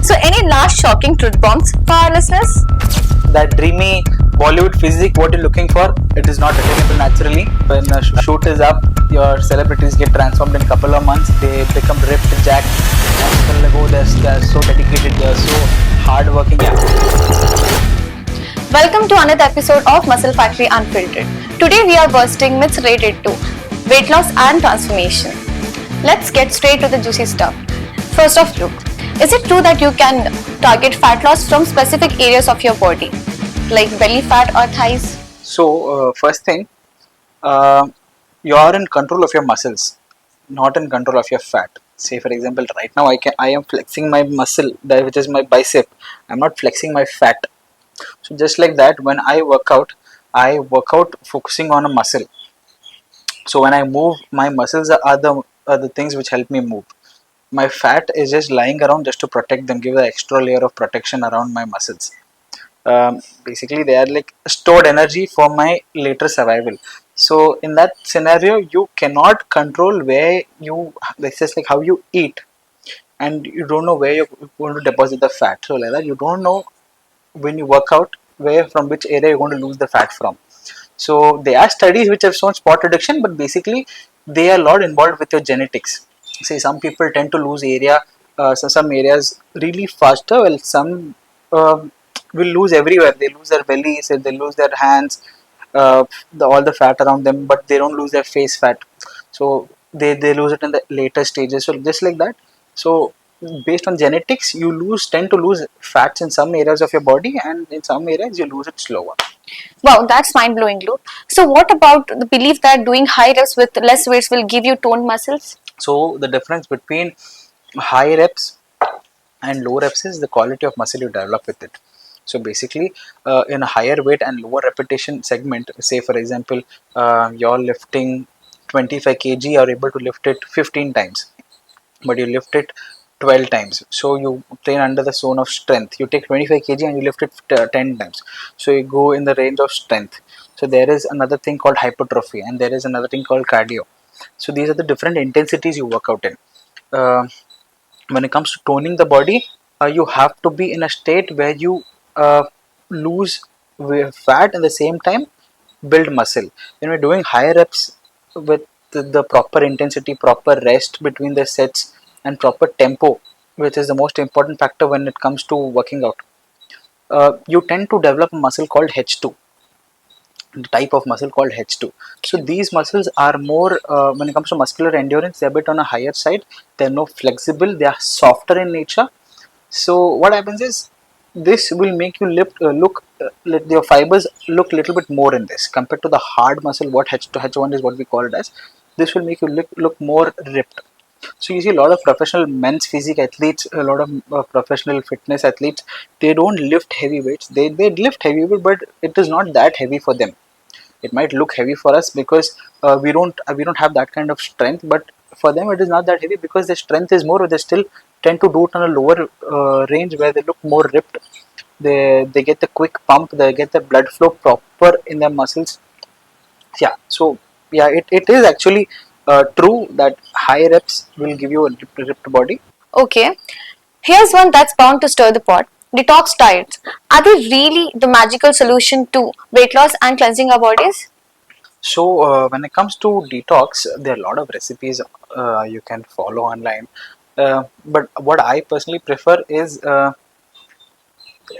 So, any last shocking truth bombs for our listeners? That dreamy Bollywood physique, what you're looking for, it is not attainable naturally. When a shoot is up, your celebrities get transformed in a couple of months. They become ripped, jacked, and people are like, oh, they're so dedicated, they're so hardworking. Welcome to another episode of Muscle Factory Unfiltered. Today we are bursting myths related to weight loss and transformation. Let's get straight to the juicy stuff. First off, look, is it true that you can target fat loss from specific areas of your body, like belly fat or thighs? So, first thing, you're in control of your muscles, not in control of your fat. Say, for example, right now I am flexing my muscle, which is my bicep. I'm not flexing my fat. So just like that, when I work out focusing on a muscle. So when I move, my muscles are the things which help me move. My fat is just lying around just to protect them, give the extra layer of protection around my muscles. Basically, they are like stored energy for my later survival. So in that scenario, you cannot control where you. It's just like how you eat, and you don't know where you're going to deposit the fat. So like that, you don't know when you work out where from which area you're going to lose the fat from. So there are studies which have shown spot reduction, but basically they are a lot involved with your genetics. Say some people tend to lose area, so some areas really faster, while some uh, will lose everywhere. They lose their bellies, they lose their hands, all the fat around them, but they don't lose their face fat. So they lose it in the later stages. So just like that. So based on genetics, you tend to lose fats in some areas of your body, and in some areas you lose it slower. Wow, that's mind blowing, Luke. So, what about the belief that doing high reps with less weights will give you toned muscles? So the difference between high reps and low reps is the quality of muscle you develop with it. So basically, in a higher weight and lower repetition segment, say for example, you're lifting 25 kg, you're able to lift it 15 times, but you lift it 12 times. So you train under the zone of strength. You take 25 kg and you lift it 10 times. So you go in the range of strength. So there is another thing called hypertrophy, and there is another thing called cardio. So these are the different intensities you work out in. Uh, when it comes to toning the body, you have to be in a state where you lose fat and the same time build muscle. When we're doing higher reps with the proper intensity, proper rest between the sets, and proper tempo, which is the most important factor when it comes to working out, you tend to develop a muscle called H2, the type of muscle called H2. So these muscles are more, when it comes to muscular endurance, they're a bit on a higher side. They're more flexible, they are softer in nature. So what happens is, this will make you let your fibers look a little bit more in this compared to the hard muscle. What H2, H1 is what we call it as. This will make you look more ripped. So you see a lot of professional men's physique athletes, a lot of professional fitness athletes, they don't lift heavy weights. They lift heavy weight, but it is not that heavy for them. It might look heavy for us because we don't have that kind of strength, but for them it is not that heavy because their strength is more. They still tend to do it on a lower range where they look more ripped. They get the quick pump, they get the blood flow proper in their muscles. Yeah, so yeah, it is actually true that high reps will give you a ripped body. Okay, here's one that's bound to stir the pot. Detox diets. Are they really the magical solution to weight loss and cleansing our bodies? So when it comes to detox, there are a lot of recipes you can follow online. But what I personally prefer is,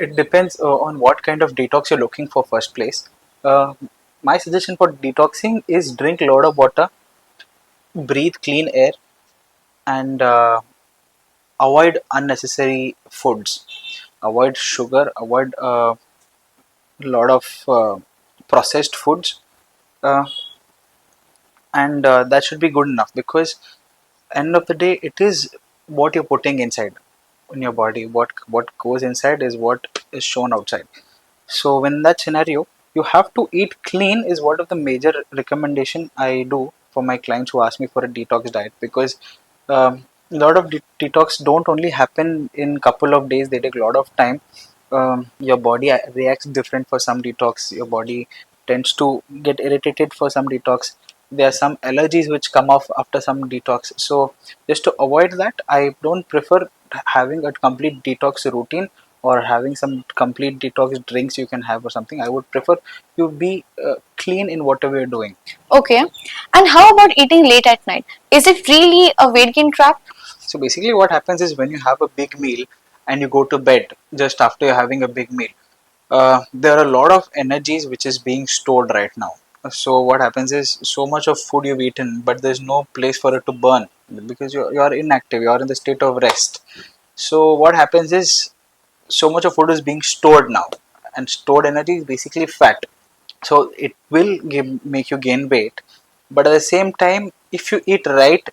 it depends on what kind of detox you're looking for first place. My suggestion for detoxing is drink a lot of water, breathe clean air, and avoid unnecessary foods. Avoid sugar, avoid a lot of processed foods, uh, and that should be good enough, because end of the day it is what you're putting inside in your body. What goes inside is what is shown outside. So in that scenario, you have to eat clean is one of the major recommendation I do for my clients who ask me for a detox diet, because a lot of detox don't only happen in couple of days. They take a lot of time. Your body reacts different for some detox. Your body tends to get irritated for some detox. there are some allergies which come off after some detox. So just to avoid that, I don't prefer having a complete detox routine or having some complete detox drinks you can have or something. I would prefer you be clean in whatever you're doing. Okay. And how about eating late at night? Is it really a weight gain trap? So basically, what happens is when you have a big meal and you go to bed just after you're having a big meal, there are a lot of energies which is being stored right now. So what happens is so much of food you've eaten, but there's no place for it to burn because you're inactive, you're in the state of rest. So what happens is so much of food is being stored now, and stored energy is basically fat. So it will make you gain weight, but at the same time, if you eat right,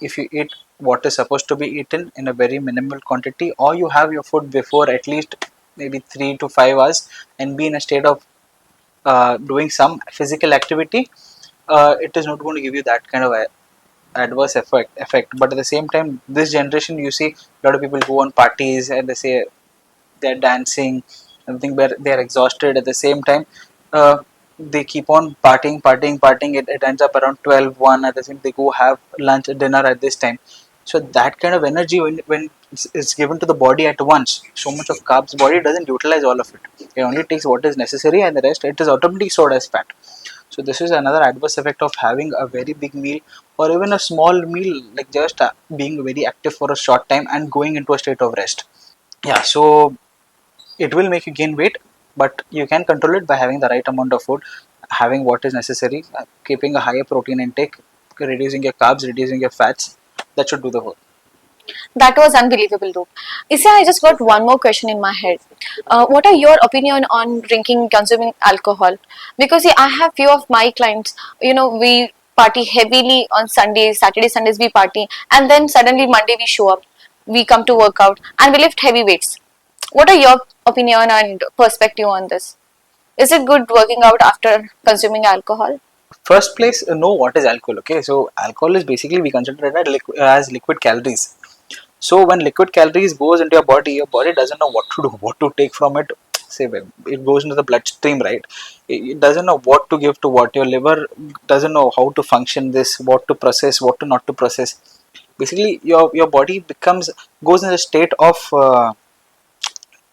if you eat what is supposed to be eaten in a very minimal quantity, or you have your food before at least maybe 3 to 5 hours and be in a state of doing some physical activity, it is not going to give you that kind of adverse effect. But at the same time, this generation, you see a lot of people go on parties and they say they're dancing, something where they're exhausted. At the same time, uh, they keep on partying. It ends up around 12, 1. At the same, they go have lunch, dinner at this time. So that kind of energy, when it's given to the body at once, so much of carbs, body doesn't utilize all of it. It only takes what is necessary, and the rest it is automatically stored as fat. So this is another adverse effect of having a very big meal or even a small meal, like just being very active for a short time and going into a state of rest. Yeah, so it will make you gain weight, but you can control it by having the right amount of food, having what is necessary, keeping a higher protein intake, reducing your carbs, reducing your fats. That should do the whole. That was unbelievable, though. Isha, I just got one more question in my head. What are your opinion on drinking, consuming alcohol? Because see, I have few of my clients. We party heavily on Sundays, Saturday, Sundays we party, and then suddenly Monday we show up, we come to work out, and we lift heavy weights. What are your opinion and perspective on this? Is it good working out after consuming alcohol? First place, know what is alcohol. Okay, so alcohol is basically we consider it as liquid calories. So when liquid calories goes into your body doesn't know what to do, what to take from it. Say when it goes into the bloodstream, right? It doesn't know what to give to what. Your liver doesn't know how to function this, what to process, what to not to process. Basically, your body goes in a state of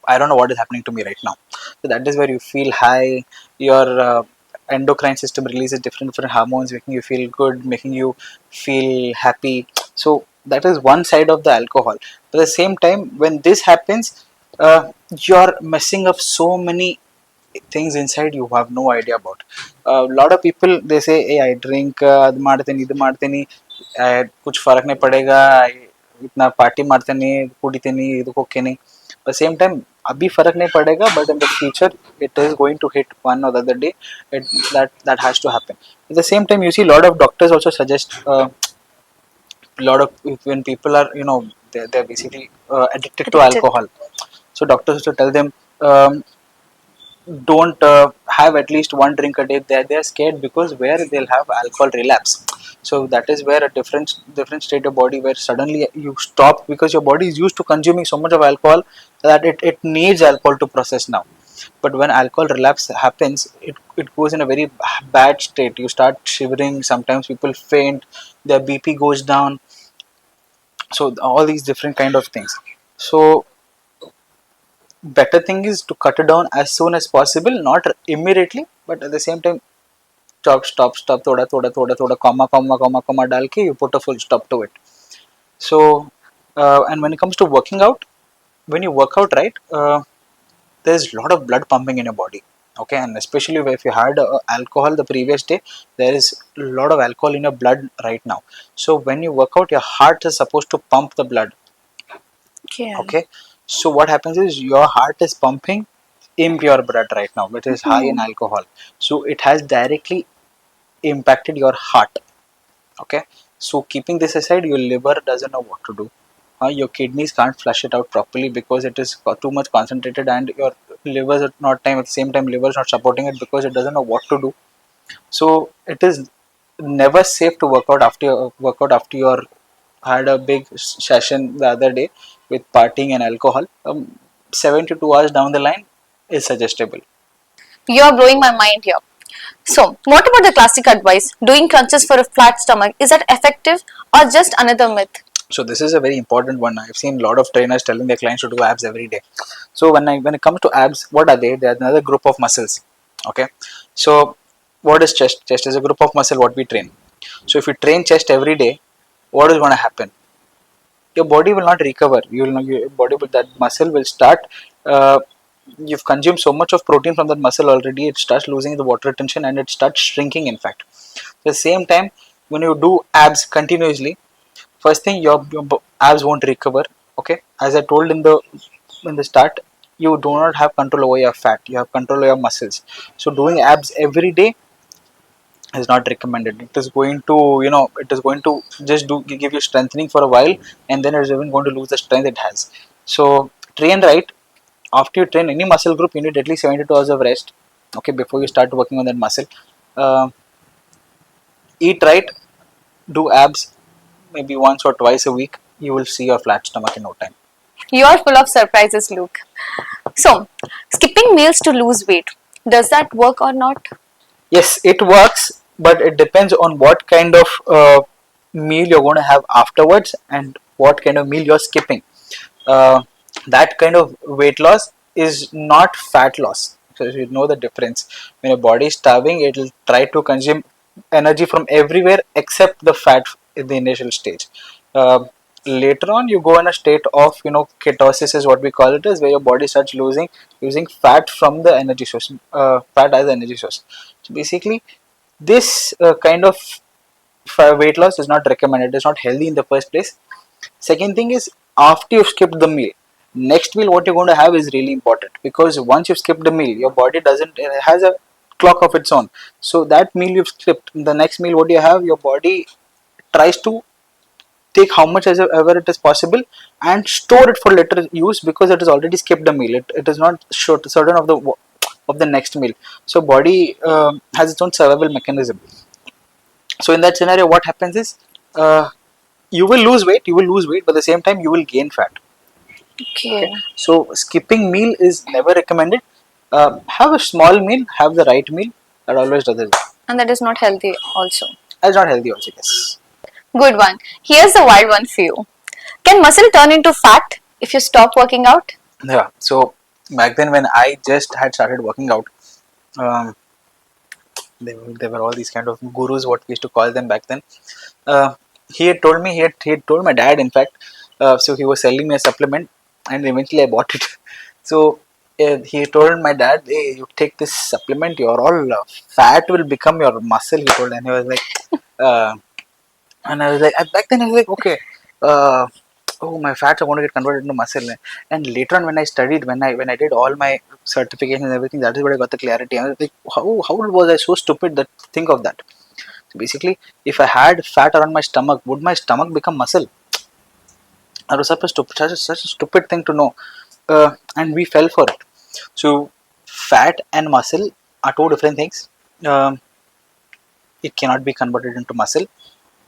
I don't know what is happening to me right now. So that is where you feel high. Your endocrine system releases different hormones, making you feel good, making you feel happy. So that is one side of the alcohol. But at the same time, when this happens, you're messing up so many things inside you have no idea about. A lot of people they say, "Hey, I drink ಅದು ಮಾಡ್ತೀನಿ ಇದು ಮಾಡ್ತೀನಿ कुछ फर्क नहीं पड़ेगा इतना party ಮಾಡ್ತೀನಿ ಕುಡಿತೀನಿ ಇದಕ್ಕೆ ಹೋಗ್ತೀನಿ." At the same time, अभी फर्क नहीं पड़ेगा, but in the future it is going to hit one or the other day. That has to happen. At the same time, you see a lot of doctors also suggest a lot of when people are they're basically addicted to Addicted. alcohol. So doctors also tell them don't have at least one drink a day. They're scared because where they'll have alcohol relapse. So that is where a different state of body where suddenly you stop because your body is used to consuming so much of alcohol that it needs alcohol to process now. But when alcohol relapse happens, it goes in a very bad state. You start shivering. Sometimes people faint. Their BP goes down. So all these different kind of things. So better thing is to cut it down as soon as possible, not immediately, but at the same time stop थोड़ा comma डाल के you put a full stop to it. So and when it comes to working out, when you work out, right, there's a lot of blood pumping in your body. Okay, and especially if you had alcohol the previous day, there is a lot of alcohol in your blood right now. So when you work out, your heart is supposed to pump the blood. Okay. Okay, so what happens is your heart is pumping impure blood right now, which is high in alcohol. So it has directly impacted your heart. Okay, so keeping this aside, your liver doesn't know what to do. Your kidneys can't flush it out properly because it is too much concentrated, and your liver is not time at the same time liver is not supporting it because it doesn't know what to do. So it is never safe to work out after your had a big session the other day with partying and alcohol. 72 hours down the line is suggestible. You're blowing my mind here. So, what about the classic advice? Doing crunches for a flat stomach, is that effective or just another myth? So this is a very important one. I've seen a lot of trainers telling their clients to do abs every day. So when it comes to abs, what are they? They are another group of muscles. Okay. So what is chest? Chest is a group of muscle what we train. So if you train chest every day, what is going to happen? Your body will not recover. You will not, your body will, that muscle will start. Uh, you've consumed so much of protein from that muscle already. It starts losing the water retention and it starts shrinking. In fact, at the same time, when you do abs continuously, first thing your abs won't recover. Okay, as I told in the start, you do not have control over your fat, you have control over your muscles. So doing abs every day is not recommended. It is going to, it is going to just do give you strengthening for a while, and then it's even going to lose the strength it has. So train right. After you train any muscle group, you need at least 72 hours of rest, okay, before you start working on that muscle. uh, Eat right, do abs maybe once or twice a week, you will see your flat stomach in no time. You are full of surprises, Luke. So, skipping meals to lose weight, does that work or not? Yes, it works, but it depends on what kind of meal you're going to have afterwards and what kind of meal you're skipping. Uh, that kind of weight loss is not fat loss. So you know the difference. When your body is starving, it will try to consume energy from everywhere except the fat in the initial stage. Uh, Later on, you go in a state of ketosis is what we call it, is where your body starts losing using fat from the energy source, fat as the energy source. So basically, this kind of weight loss is not recommended. It is not healthy in the first place. Second thing is, after you've skipped the meal, next meal what you're going to have is really important, because once you've skipped the meal, your body doesn't, it has a clock of its own. So that meal you've skipped, the next meal what you have, your body tries to take how much as ever it is possible and store it for later use, because it has already skipped a meal. It is not certain of the next meal. So body has its own survival mechanism. So in that scenario, what happens is, uh, you will lose weight, but at the same time you will gain fat. Okay, Okay. so skipping meal is never recommended. Have a small meal, have the right meal. That always does it. And that is not healthy also. That's not healthy also. Yes. Good one. Here's the wild one for you. Can muscle turn into fat if you stop working out? Yeah. So back then when I just had started working out, um, there were all these kind of gurus, what we used to call them back then. He had told me, he had told my dad, in fact. So he was selling me a supplement, and eventually I bought it. So he told my dad, "Hey, you take this supplement, your all fat will become your muscle." He told, and he was like, uh, and I was like, back then I was like, okay, uh, oh, my fats are going to get converted into muscle. And later on, when I studied, when I did all my certifications and everything, that is where I got the clarity. I was like, how was I so stupid that think of that? So basically, if I had fat around my stomach, would my stomach become muscle? That was such a stupid thing to know, and we fell for it. So fat and muscle are two different things. Um, it cannot be converted into muscle.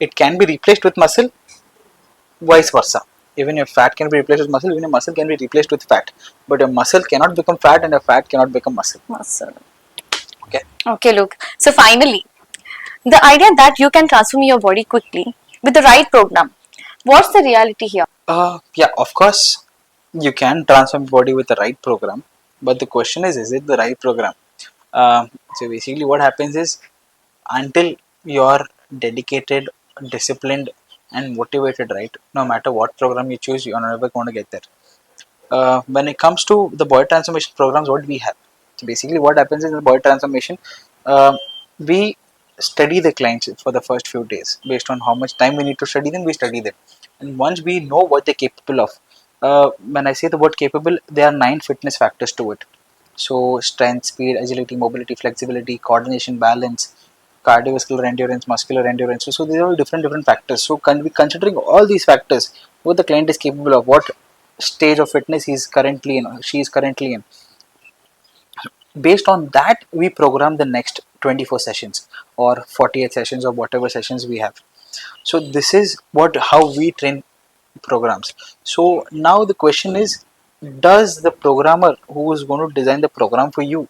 It can be replaced with muscle, vice versa. Even if fat can be replaced with muscle, even your muscle can be replaced with fat. But your muscle cannot become fat, and your fat cannot become muscle. Muscle. Okay. Okay, look. So finally, the idea that you can transform your body quickly with the right program. What's the reality here? Yeah, of course, you can transform your body with the right program. But the question is it the right program? So basically, what happens is, until you're dedicated, disciplined, and motivated, right, no matter what program you choose, you're never going to get there. When it comes to the body transformation programs, what we have, so basically what happens in the body transformation, uh, we study the clients for the first few days. Based on how much time we need to study them, we study them, and once we know what they're capable of, when I say the word capable, there are 9 fitness factors to it. So strength, speed, agility, mobility, flexibility, coordination, balance, cardiovascular endurance, muscular endurance. So these are all different factors. So considering all these factors, what the client is capable of, what stage of fitness he's currently in, she is currently in, based on that we program the next 24 sessions or 48 sessions or whatever sessions we have. So this is what how we train programs. So now the question is, does the programmer who is going to design the program for you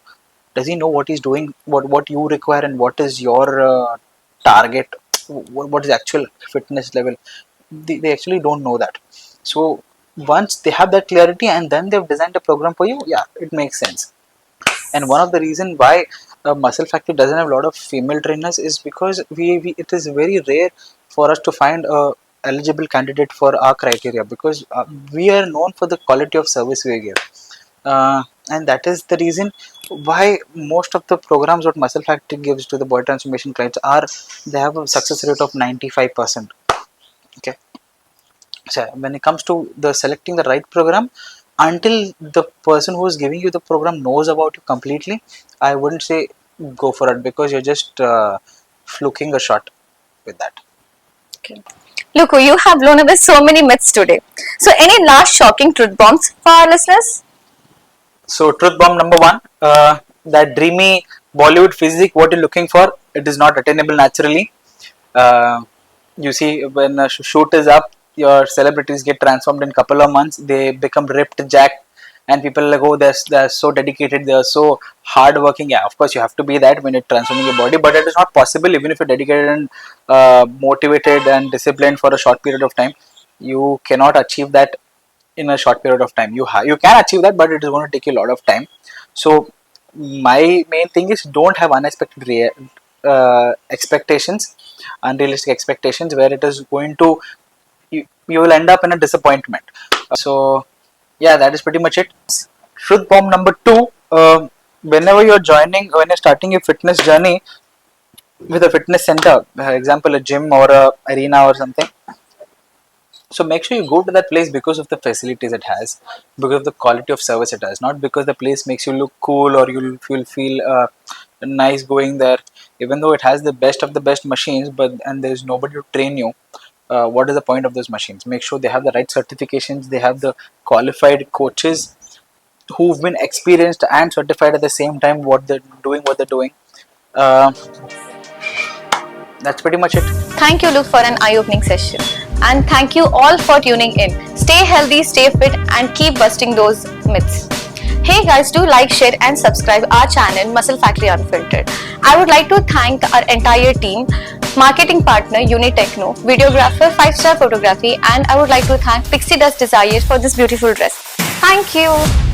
Does he know what he's doing, what you require, and what is your target, what is actual fitness level? They actually don't know that. So once they have that clarity and then they've designed a program for you, yeah, it makes sense. And one of the reason why Muscle Factory doesn't have a lot of female trainers is because we it is very rare for us to find a eligible candidate for our criteria, because we are known for the quality of service we give. And that is the reason why most of the programs what Muscle Factory gives to the body transformation clients are, they have a success rate of 95%. Okay. So when it comes to the selecting the right program, until the person who is giving you the program knows about you completely, I wouldn't say go for it, because you're just fluking a shot with that. Okay. Look, you have blown away so many myths today. So, any last shocking truth bombs for our listeners? So truth bomb number one, that dreamy Bollywood physique, what you're looking for, it is not attainable naturally. uh, you see, when a shoot is up, your celebrities get transformed in couple of months, they become ripped, jacked, and people are like, oh, they're so dedicated, they're so hard working. Yeah, of course you have to be that when you're transforming your body, but it is not possible even if you're dedicated and motivated and disciplined for a short period of time. You cannot achieve that in a short period of time. You can achieve that, but it is going to take you a lot of time. So my main thing is, don't have unexpected expectations, unrealistic expectations, where it is going to, you will end up in a disappointment. So yeah, that is pretty much it. Truth bomb number two, whenever you're joining, when you're starting your fitness journey with a fitness center, example a gym or a arena or something, so make sure you go to that place because of the facilities it has, because of the quality of service it has, not because the place makes you look cool or you'll feel nice going there. Even though it has the best of the best machines, but and there's nobody to train you, what is the point of those machines? Make sure they have the right certifications, they have the qualified coaches who've been experienced and certified at the same time, what they're doing. Uh, that's pretty much it. Thank you, Luke, for an eye opening session. And thank you all for tuning in. Stay healthy, stay fit, and keep busting those myths. Hey guys, do like, share, and subscribe our channel Muscle Factory Unfiltered. I would like to thank our entire team, marketing partner Unitechno, videographer 5 Star Photography, and I would like to thank Pixie Dust Desires for this beautiful dress. Thank you.